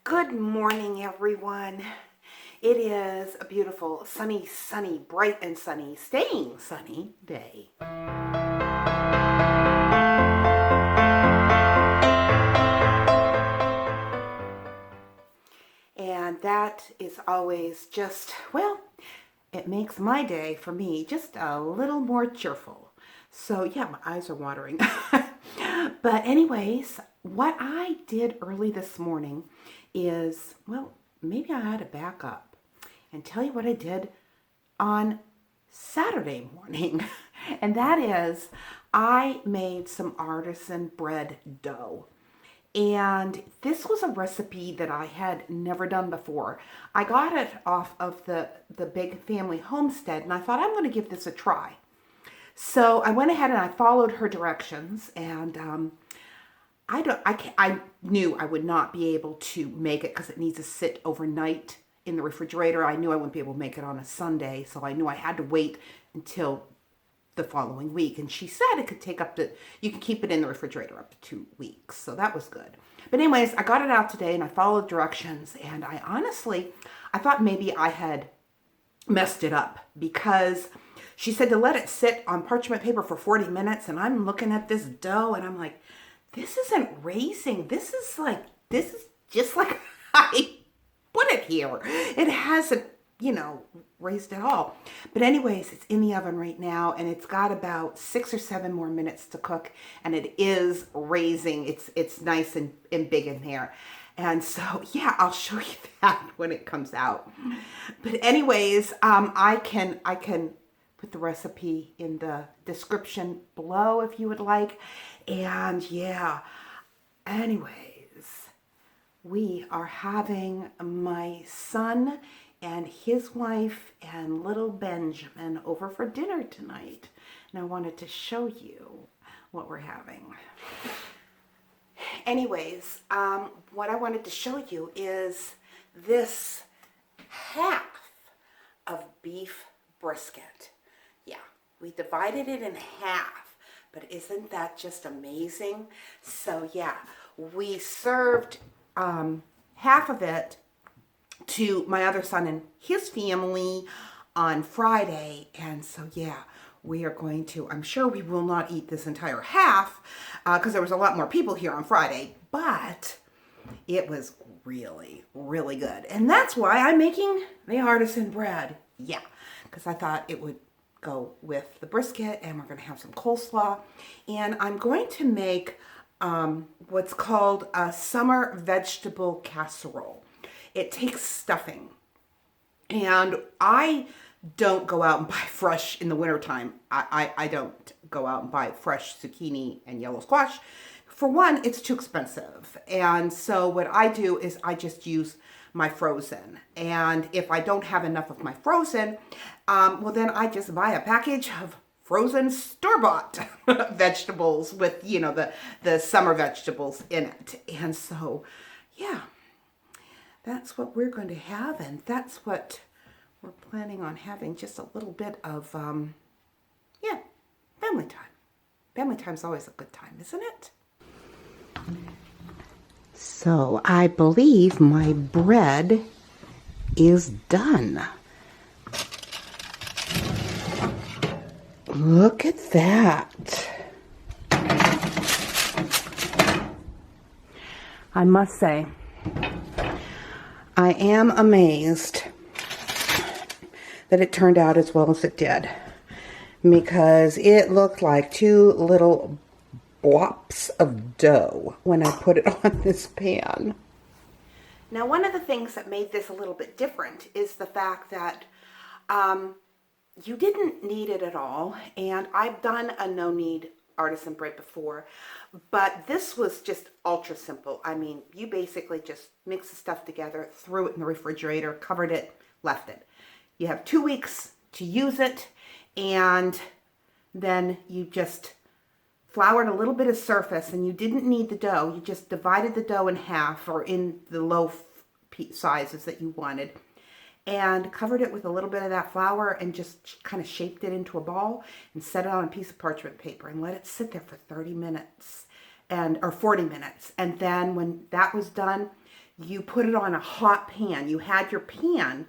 Good morning, everyone. It is a beautiful, sunny, bright and sunny, staying sunny day. And that is always just, well, it makes my day, for me, just a little more cheerful. So yeah, my eyes are watering. But anyways, what I did early this morning is, well, maybe I had to back up and tell you what I did on Saturday morning. And that is, I made some artisan bread dough. And this was a recipe that I had never done before. I got it off of the Big Family Homestead, and I thought, I'm going to give this a try. So I went ahead and I followed her directions, and I knew I would not be able to make it because it needs to sit overnight in the refrigerator. I knew I wouldn't be able to make it on a Sunday, so I knew I had to wait until the following week. And she said it could take you can keep it in the refrigerator up to 2 weeks. So that was good. But anyways, I got it out today and I followed directions, and I thought maybe I had messed it up because she said to let it sit on parchment paper for 40 minutes. And I'm looking at this dough and I'm like, this isn't raising. This is just like I put it here. It hasn't, raised at all. But anyways, it's in the oven right now, and it's got about 6 or 7 more minutes to cook, and it is raising. It's nice and big in there. And so, yeah, I'll show you that when it comes out. But anyways, I can put the recipe in the description below if you would like. And yeah, anyways, we are having my son and his wife and little Benjamin over for dinner tonight. And I wanted to show you what we're having. Anyways, what I wanted to show you is this half of beef brisket. Yeah, we divided it in half, but isn't that just amazing? So yeah, we served half of it to my other son and his family on Friday. And so yeah, we are going to, I'm sure we will not eat this entire half because there was a lot more people here on Friday, but it was really, really good. And that's why I'm making the artisan bread. Yeah, because I thought it would go with the brisket, and we're going to have some coleslaw. And I'm going to make what's called a summer vegetable casserole. It takes stuffing. And I don't go out and buy fresh in the wintertime. I don't go out and buy fresh zucchini and yellow squash. For one, it's too expensive. And so what I do is I just use my frozen. And if I don't have enough of my frozen, well, then I just buy a package of frozen store-bought vegetables with, the summer vegetables in it. And so, yeah, that's what we're going to have. And that's what we're planning on having, just a little bit of, yeah, family time. Family time's always a good time, isn't it? So I believe my bread is done. Look at that. I must say, I am amazed that it turned out as well as it did, because it looked like 2 little blops of dough when I put it on this pan. Now, one of the things that made this a little bit different is the fact that you didn't knead it at all. And I've done a no-knead artisan bread before, but this was just ultra simple. I mean, you basically just mix the stuff together, threw it in the refrigerator, covered it, left it. You have 2 weeks to use it, and then you just floured a little bit of surface, and you didn't knead the dough. You just divided the dough in half, or in the loaf sizes that you wanted, and covered it with a little bit of that flour, and just kind of shaped it into a ball and set it on a piece of parchment paper and let it sit there for 30 minutes or 40 minutes. And then when that was done, you put it on a hot pan. You had your pan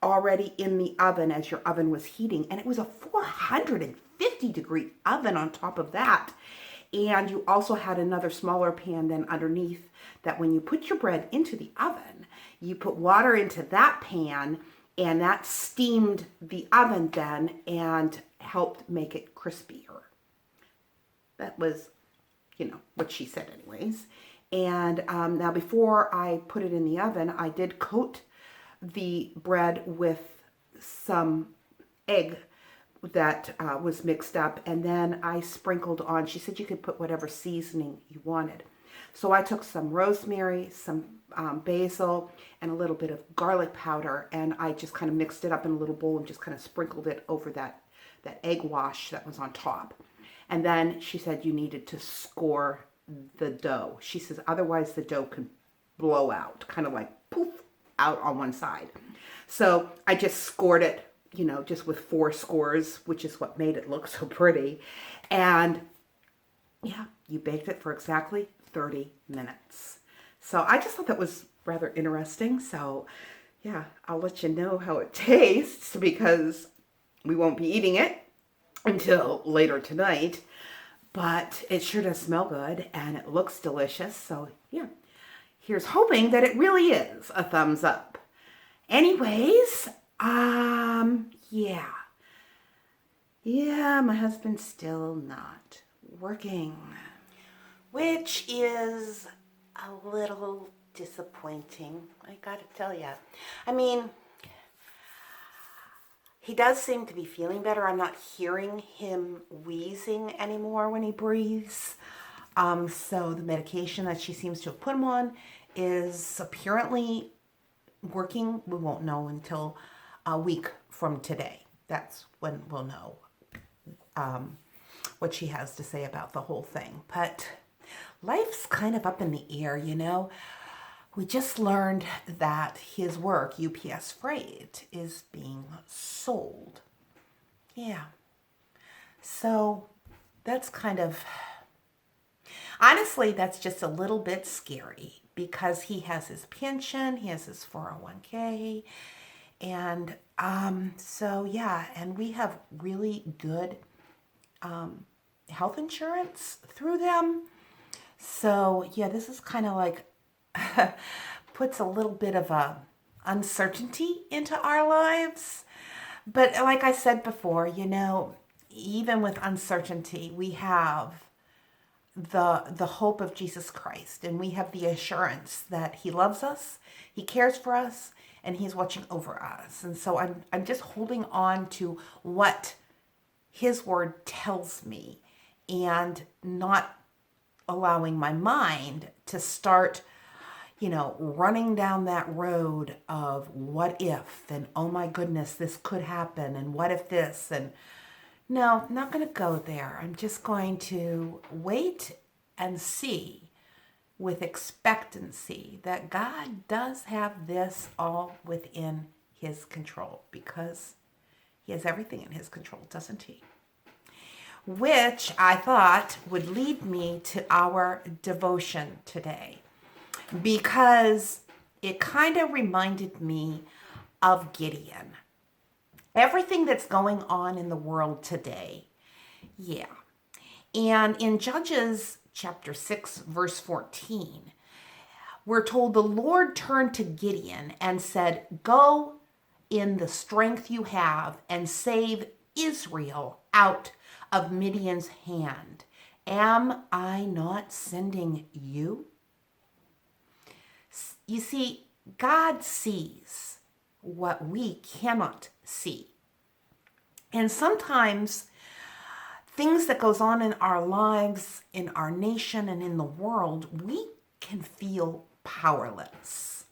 already in the oven as your oven was heating, and it was a 450-degree oven on top of that. And you also had another smaller pan then underneath that when you put your bread into the oven, you put water into that pan, and that steamed the oven then and helped make it crispier. That was, what she said anyways. And now before I put it in the oven, I did coat the bread with some egg that was mixed up, and then I sprinkled on, she said you could put whatever seasoning you wanted. So I took some rosemary, some basil, and a little bit of garlic powder, and I just kind of mixed it up in a little bowl and just kind of sprinkled it over that egg wash that was on top. And then she said you needed to score the dough. She says otherwise the dough can blow out, kind of like poof, out on one side. So I just scored it, just with 4 scores, which is what made it look so pretty. And yeah, you baked it for exactly 30 minutes. So I just thought that was rather interesting. So yeah, I'll let you know how it tastes because we won't be eating it until later tonight. But it sure does smell good and it looks delicious. So yeah, here's hoping that it really is a thumbs up. Anyways, yeah, my husband's still not working, which is a little disappointing, I gotta tell you. I mean, he does seem to be feeling better. I'm not hearing him wheezing anymore when he breathes. So the medication that she seems to have put him on is apparently working. We won't know until a week from today. That's when we'll know what she has to say about the whole thing. But life's kind of up in the air, We just learned that his work, UPS Freight, is being sold. Yeah. So that's kind of, honestly, that's just a little bit scary because he has his pension, he has his 401k, and so yeah, and we have really good health insurance through them. So yeah, this is kind of like puts a little bit of a uncertainty into our lives. But like I said before, even with uncertainty, we have the hope of Jesus Christ, and we have the assurance that he loves us, he cares for us, and he's watching over us. And so I'm just holding on to what his word tells me and not allowing my mind to start running down that road of what if, and oh my goodness, this could happen, and what if this, and no, I'm not going to go there. I'm just going to wait and see with expectancy that God does have this all within his control, because he has everything in his control, doesn't he? Which I thought would lead me to our devotion today, because it kind of reminded me of Gideon. Everything that's going on in the world today. Yeah. And in Judges chapter 6, verse 14, we're told the Lord turned to Gideon and said, "Go in the strength you have and save Israel out of Midian's hand. Am I not sending you?" You see, God sees what we cannot see. And sometimes things that goes on in our lives, in our nation, and in the world, we can feel powerless.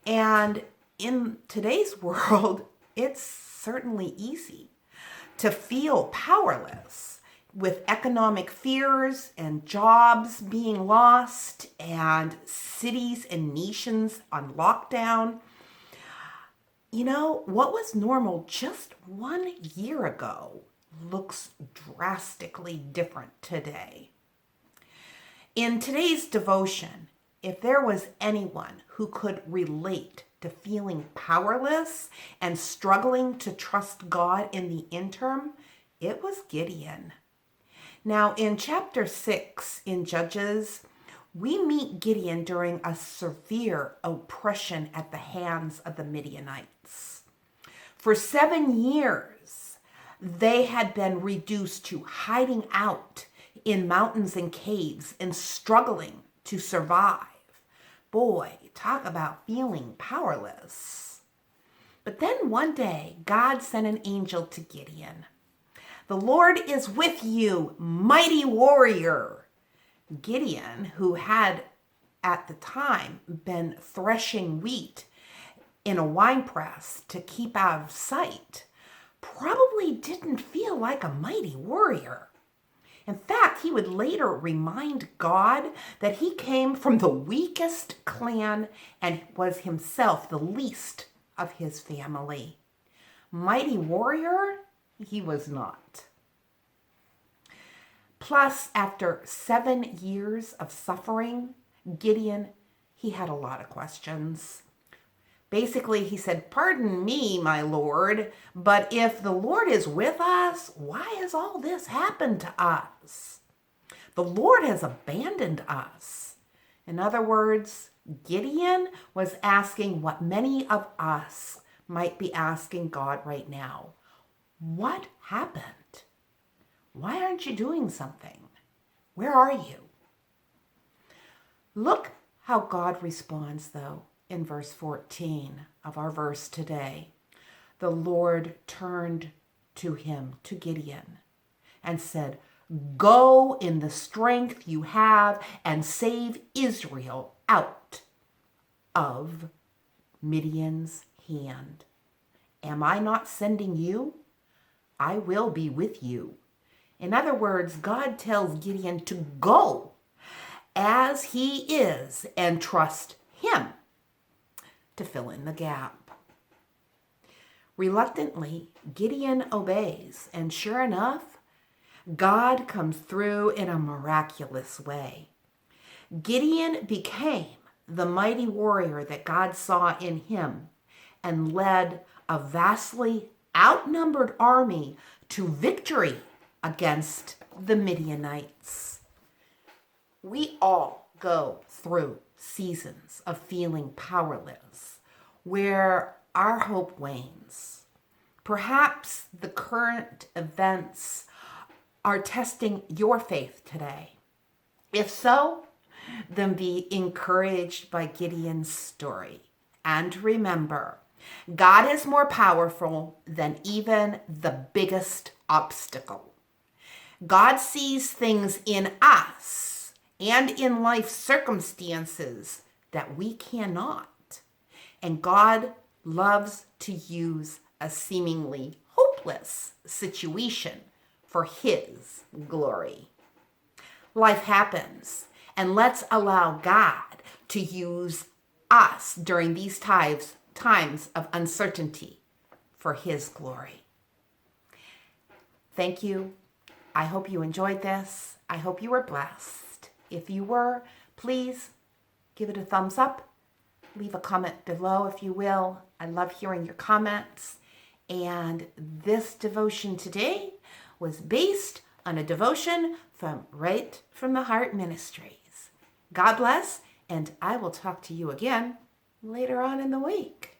And in today's world, it's certainly easy to feel powerless with economic fears and jobs being lost and cities and nations on lockdown. What was normal just 1 year ago looks drastically different today. In today's devotion, if there was anyone who could relate to feeling powerless and struggling to trust God in the interim, it was Gideon. Now, in chapter 6 in Judges, we meet Gideon during a severe oppression at the hands of the Midianites. For 7 years, they had been reduced to hiding out in mountains and caves and struggling to survive. Boy, talk about feeling powerless. But then one day, God sent an angel to Gideon. "The Lord is with you, mighty warrior." Gideon, who had at the time been threshing wheat in a winepress to keep out of sight, probably didn't feel like a mighty warrior. In fact, he would later remind God that he came from the weakest clan and was himself the least of his family. Mighty warrior, he was not. Plus, after 7 years of suffering, Gideon, he had a lot of questions. Basically, he said, "Pardon me, my Lord, but if the Lord is with us, why has all this happened to us? The Lord has abandoned us." In other words, Gideon was asking what many of us might be asking God right now. What happened? Why aren't you doing something? Where are you? Look how God responds, though, in verse 14 of our verse today. "The Lord turned to him, to Gideon, and said, 'Go in the strength you have and save Israel out of Midian's hand. Am I not sending you? I will be with you.'" In other words, God tells Gideon to go as he is and trust him to fill in the gap. Reluctantly, Gideon obeys, and sure enough, God comes through in a miraculous way. Gideon became the mighty warrior that God saw in him and led a vastly outnumbered army to victory against the Midianites. We all go through seasons of feeling powerless, where our hope wanes. Perhaps the current events are testing your faith today. If so, then be encouraged by Gideon's story. And remember, God is more powerful than even the biggest obstacle. God sees things in us and in life circumstances that we cannot. And God loves to use a seemingly hopeless situation for his glory. Life happens, and let's allow God to use us during these times of uncertainty for his glory. Thank you. I hope you enjoyed this. I hope you were blessed. If you were, please give it a thumbs up. Leave a comment below if you will. I love hearing your comments. And this devotion today was based on a devotion from Right from the Heart Ministries. God bless, and I will talk to you again later on in the week.